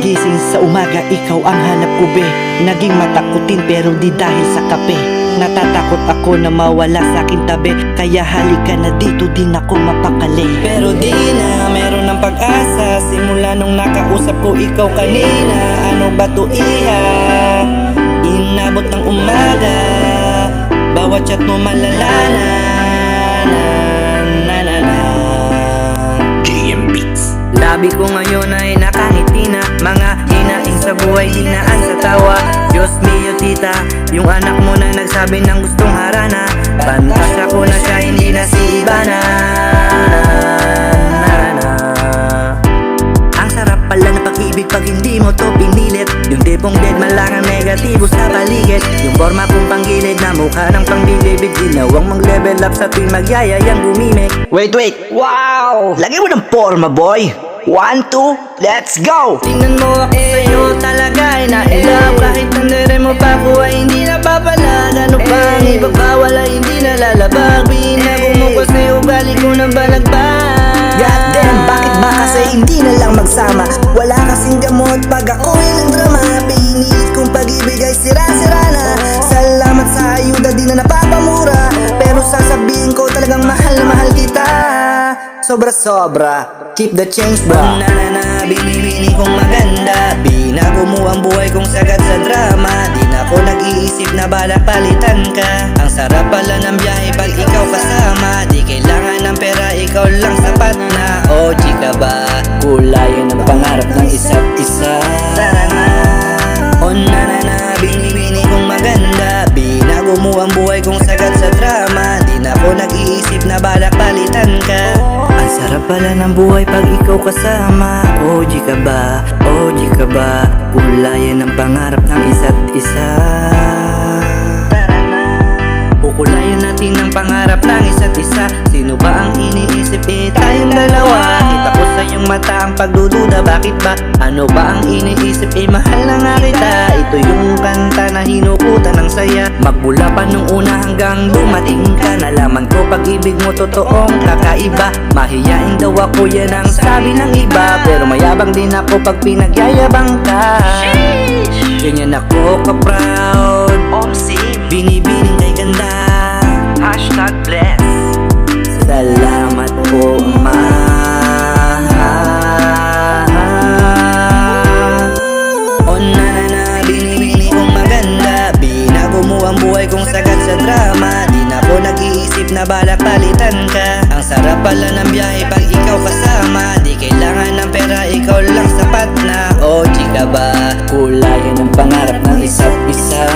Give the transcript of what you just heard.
Pagising sa umaga, ikaw ang hanap ko be. Naging matakutin pero di dahil sa kape. Natatakot ako na mawala sa aking tabi, kaya halika na dito, di na ako mapakali. Pero di na, meron ng pag-asa. Simula nung nakausap ko ikaw kanina. Ano ba to iha? Inabot ng umaga, bawat chat mo malalana. Labi ko ngayon ay nakangiti na. Mga hinaing sa buhay, hinaan sa tawa. Diyos mio tita, yung anak mo na nagsabi ng gustong harana. Pantasya ko na siya, hindi na si Ivana. Ang sarap pala na pag-ibig pag hindi mo to pinilit. Yung tipong dead man lang ang negatibo sa paligid. Yung forma kong panggilid na mukha ng pangbilibid. Ginawang mag-level up sa tuwing magyayayang bumimik. Wait, wow! Lagay mo ng forma, boy! 1, 2, let's go! Tingnan mo ako sa'yo, talaga ay na-love. Kahit nandere mo pa ko ay hindi napapalag. Ano pa ang ibabawal ay hindi nalalabag. Binago mo kasi ugali ko ng balagbag. Goddamn, bakit ba kasi hindi na lang magsama? Wala kasing gamot pag ako'y nagdrama. Pinilit kong pag-ibig ay sira-sira na. Salamat sa ayuda, di na napapamura. Pero sasabihin ko talagang mahal na mahal kita. Sobra-sobra, keep the change bro. Na binibini kong maganda. Binago mo ang buhay kong sagad sa drama. Di na ako nag-iisip na balak palitan ka. Ang sarap pala ng biyahe pag ikaw kasama. Di kailangan ng pera, ikaw lang sapat na. OG ka ba? Kulayan ang pangarap ng isa't isa. Tara na. O na binibini kong maganda. Binago mo ang buhay kong sagad sa drama. Di na ako nag-iisip na balak palitan ka. Ang sarap pala ng buhay pag ikaw kasama. OG ka ba? OG ka ba? Kulayan ang pangarap ng isa't isa. Kukulayan natin ang pangarap ng isa't isa. Sino ba ang iniisip? Tayong dalawa. Kita ko sa iyong mata ang pagdududa. Bakit ba? Ano ba ang iniisip? Mahal na nga kita. Ito yung kanta na hinukutan ng saya. Magmula pa nung una hanggang dumating ka. Nalaman ko pag-ibig mo totoong kakaiba. Mahiyain daw ako, yan ang sabi ng iba. Pero mayabang din ako pag pinagyayabang ka. Ganyan ako ka-proud. Binibining kay ganda. #bless. Salamat po, ma. O na binibini kong maganda. Binago mo ang buhay kong sagad sa drama. Di na ako nag-iisip na balak palitan ka. Ang sarap pala ng biyahe pag ikaw kasama. Di kailangan ng pera, ikaw lang sapat na. OG ka ba? Kulayan ang pangarap ng isa't isa.